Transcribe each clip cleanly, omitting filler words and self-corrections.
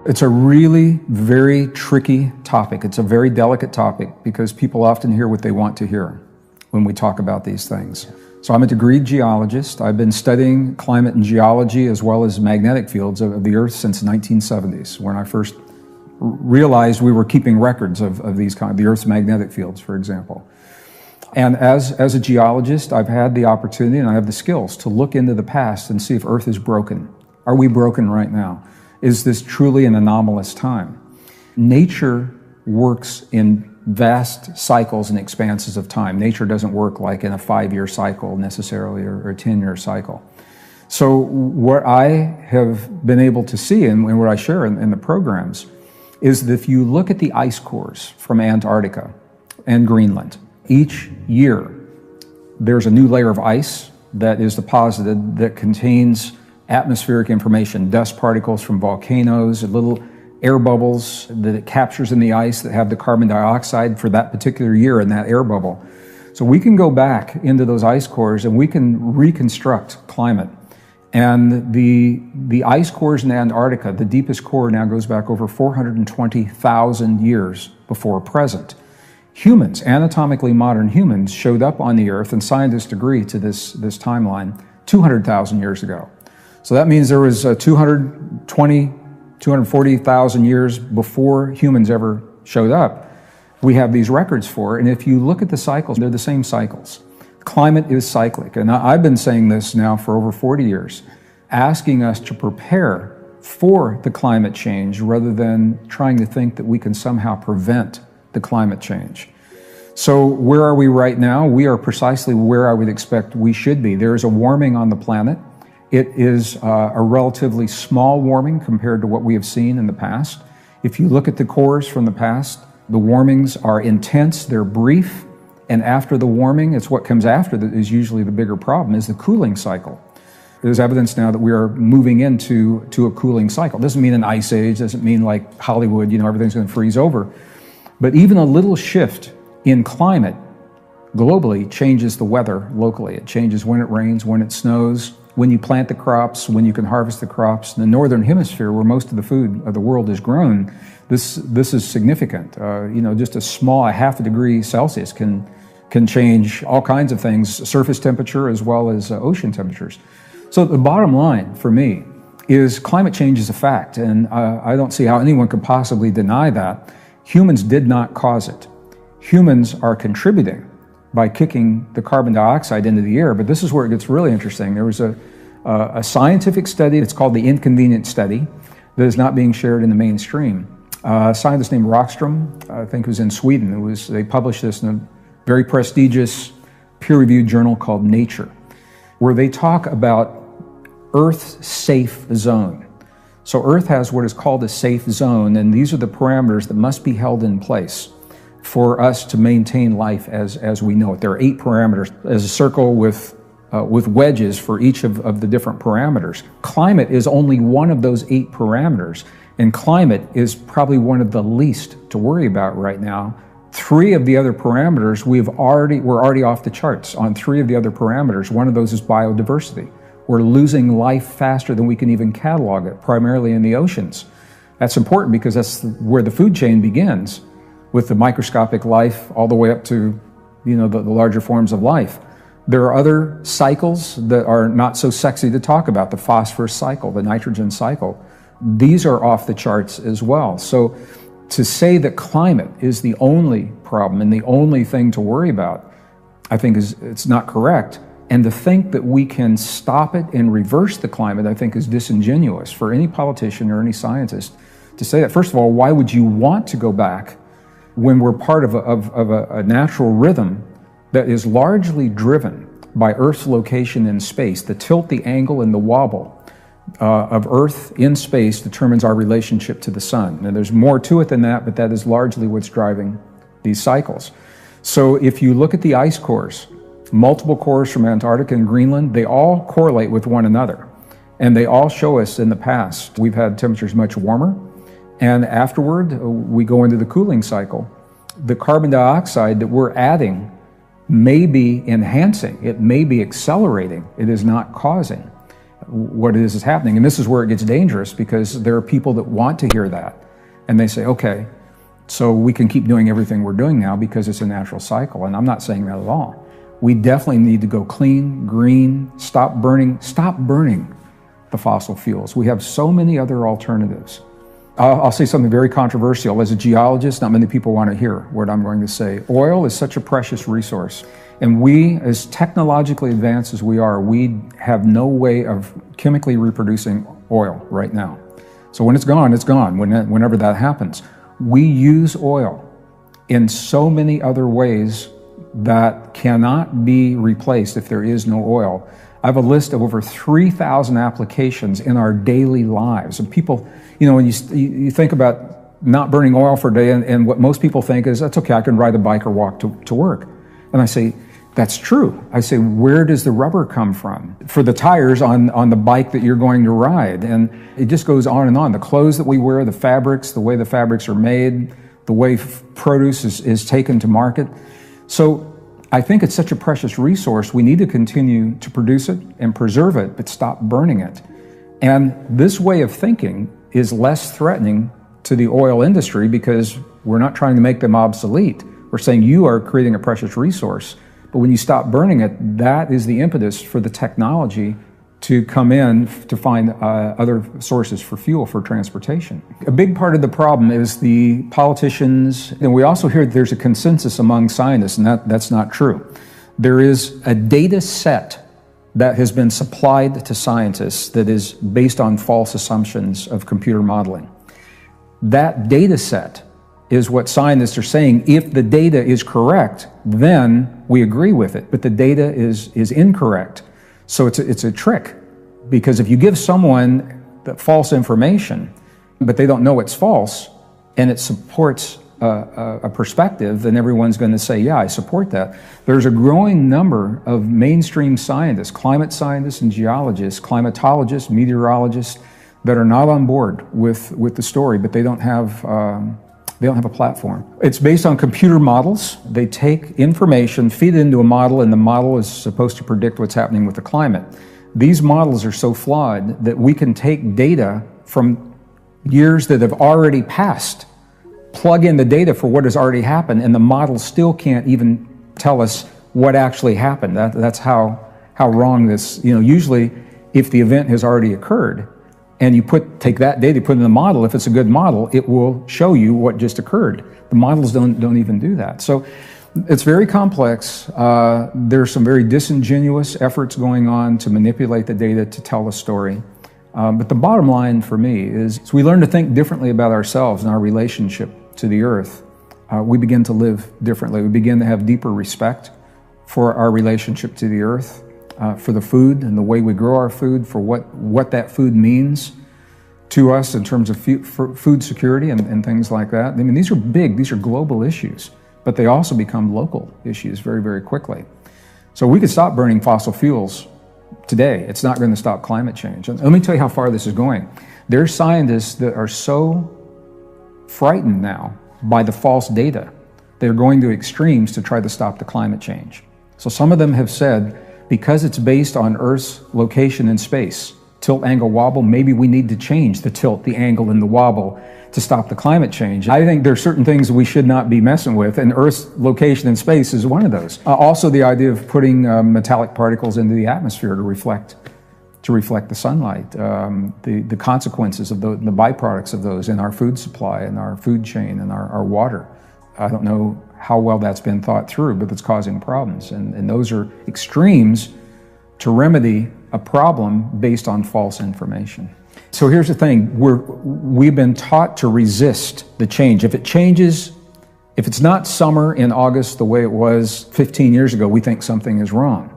It's a really very tricky topic. It's a very delicate topic because people often hear what they want to hear when we talk about these things. So I'm a degreed geologist. I've been studying climate and geology as well as magnetic fields of the Earth since the 1970s, when I first realized we were keeping records of these the Earth's magnetic fields, for example. And as a geologist, I've had the opportunity and I have the skills to look into the past and see if Earth is broken. Are we broken right now? Is this truly an anomalous time? Nature works in vast cycles and expanses of time. Nature doesn't work like in a 5-year cycle necessarily or a 10-year cycle. So what I have been able to see and what I share in the programs is that if you look at the ice cores from Antarctica and Greenland, each year there's a new layer of ice that is deposited that contains atmospheric information, dust particles from volcanoes, little air bubbles that it captures in the ice that have the carbon dioxide for that particular year in that air bubble. So we can go back into those ice cores and we can reconstruct climate. And the ice cores in Antarctica, the deepest core now goes back over 420,000 years before present. Humans, anatomically modern humans, showed up on the Earth, and scientists agree to this timeline, 200,000 years ago. So that means there was 240,000 years before humans ever showed up. We have these records for it, and if you look at the cycles, they're the same cycles. Climate is cyclic, and I've been saying this now for over 40 years, asking us to prepare for the climate change rather than trying to think that we can somehow prevent the climate change. So where are we right now? We are precisely where I would expect we should be. There is a warming on the planet. It is a relatively small warming compared to what we have seen in the past. If you look at the cores from the past, the warmings are intense, they're brief, and after the warming, it's what comes after that is usually the bigger problem, is the cooling cycle. There's evidence now that we are moving into a cooling cycle. Doesn't mean an ice age, doesn't mean like Hollywood, everything's going to freeze over. But even a little shift in climate globally changes the weather locally. It changes when it rains, when it snows, when you plant the crops, when you can harvest the crops. In the northern hemisphere, where most of the food of the world is grown, this is significant. Just a half a degree Celsius can change all kinds of things, surface temperature as well as ocean temperatures. So the bottom line for me is climate change is a fact, and I don't see how anyone could possibly deny that. Humans did not cause it. Humans are contributing by kicking the carbon dioxide into the air, but this is where it gets really interesting. There was a scientific study, it's called the Inconvenient Study, that is not being shared in the mainstream. A scientist named Rockström, I think was in Sweden, they published this in a very prestigious peer-reviewed journal called Nature, where they talk about Earth's safe zone. So Earth has what is called a safe zone, and these are the parameters that must be held in place for us to maintain life as we know it. There are 8 parameters, as a circle with wedges for each of the different parameters. Climate is only one of those 8 parameters, and climate is probably one of the least to worry about right now. 3 of the other parameters, we're already off the charts on 3 of the other parameters. One of those is biodiversity. We're losing life faster than we can even catalog it, primarily in the oceans. That's important because that's where the food chain begins, with the microscopic life all the way up to the larger forms of life. There are other cycles that are not so sexy to talk about, the phosphorus cycle, the nitrogen cycle. These are off the charts as well. So to say that climate is the only problem and the only thing to worry about, I think it's not correct. And to think that we can stop it and reverse the climate, I think, is disingenuous for any politician or any scientist to say that. First of all, why would you want to go back when we're part of a natural rhythm that is largely driven by Earth's location in space? The tilt, the angle, and the wobble of Earth in space determines our relationship to the sun. And there's more to it than that, but that is largely what's driving these cycles. So if you look at the ice cores, multiple cores from Antarctica and Greenland, they all correlate with one another. And they all show us in the past we've had temperatures much warmer, and afterward we go into the cooling cycle. The carbon dioxide that we're adding may be enhancing, it may be accelerating, it is not causing what it is happening. And this is where it gets dangerous, because there are people that want to hear that. And they say, okay, so we can keep doing everything we're doing now because it's a natural cycle. And I'm not saying that at all. We definitely need to go clean, green, stop burning the fossil fuels. We have so many other alternatives. I'll say something very controversial. As a geologist, not many people want to hear what I'm going to say. Oil is such a precious resource. And we, as technologically advanced as we are, we have no way of chemically reproducing oil right now. So when it's gone, whenever that happens. We use oil in so many other ways that cannot be replaced if there is no oil. I have a list of over 3,000 applications in our daily lives. And people, when you think about not burning oil for a day, and what most people think is, that's okay, I can ride a bike or walk to work. And I say, that's true. I say, where does the rubber come from for the tires on the bike that you're going to ride? And it just goes on and on. The clothes that we wear, the fabrics, the way the fabrics are made, the way produce is taken to market. So I think it's such a precious resource. We need to continue to produce it and preserve it, but stop burning it. And this way of thinking is less threatening to the oil industry, because we're not trying to make them obsolete. We're saying you are creating a precious resource. But when you stop burning it, that is the impetus for the technology to come in to find other sources for fuel for transportation. A big part of the problem is the politicians, and we also hear that there's a consensus among scientists, and that's not true. There is a data set that has been supplied to scientists that is based on false assumptions of computer modeling. That data set is what scientists are saying. If the data is correct, then we agree with it, but the data is incorrect. So it's a trick, because if you give someone the false information, but they don't know it's false, and it supports a perspective, then everyone's going to say, yeah, I support that. There's a growing number of mainstream scientists, climate scientists and geologists, climatologists, meteorologists, that are not on board with the story, but they don't have a platform. It's based on computer models. They take information, feed it into a model, and the model is supposed to predict what's happening with the climate. These models are so flawed that we can take data from years that have already passed, plug in the data for what has already happened, and the model still can't even tell us what actually happened. That's how wrong this, usually if the event has already occurred, and you take that data, put it in the model, if it's a good model, it will show you what just occurred. The models don't even do that. So it's very complex. There's some very disingenuous efforts going on to manipulate the data to tell a story. But the bottom line for me is, as we learn to think differently about ourselves and our relationship to the earth, we begin to live differently. We begin to have deeper respect for our relationship to the earth, for the food and the way we grow our food, for what that food means to us in terms of food security and things like that. I mean, these are big, these are global issues, but they also become local issues very, very quickly. So we could stop burning fossil fuels today. It's not going to stop climate change. And let me tell you how far this is going. There are scientists that are so frightened now by the false data, they're going to extremes to try to stop the climate change. So some of them have said, because it's based on Earth's location in space, tilt, angle, wobble, maybe we need to change the tilt, the angle, and the wobble to stop the climate change. I think there are certain things we should not be messing with, and Earth's location in space is one of those. Also, the idea of putting metallic particles into the atmosphere to reflect the sunlight, the consequences of the byproducts of those in our food supply and our food chain and our water. I don't know how well that's been thought through, but it's causing problems. And those are extremes to remedy a problem based on false information. So here's the thing, we've been taught to resist the change. If it changes, if it's not summer in August the way it was 15 years ago, we think something is wrong.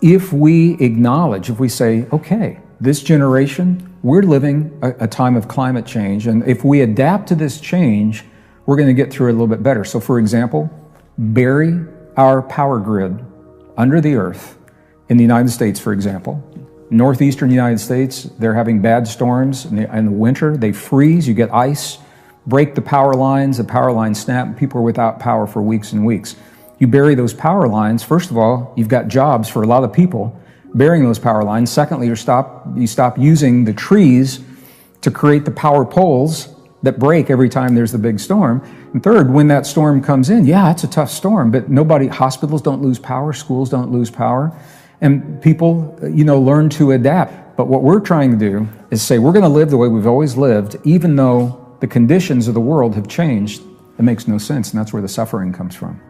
If we acknowledge, if we say, okay, this generation, we're living a time of climate change, and if we adapt to this change, we're going to get through it a little bit better. So for example, bury our power grid under the earth in the United States, for example. Northeastern United States, they're having bad storms in the winter. They freeze, you get ice, break the power lines snap, and people are without power for weeks and weeks. You bury those power lines, first of all, you've got jobs for a lot of people burying those power lines. Secondly, you stop using the trees to create the power poles that break every time there's the big storm. And third, when that storm comes in, yeah, it's a tough storm, but hospitals don't lose power, schools don't lose power, and people, learn to adapt. But what we're trying to do is say we're going to live the way we've always lived, even though the conditions of the world have changed. It makes no sense, and that's where the suffering comes from.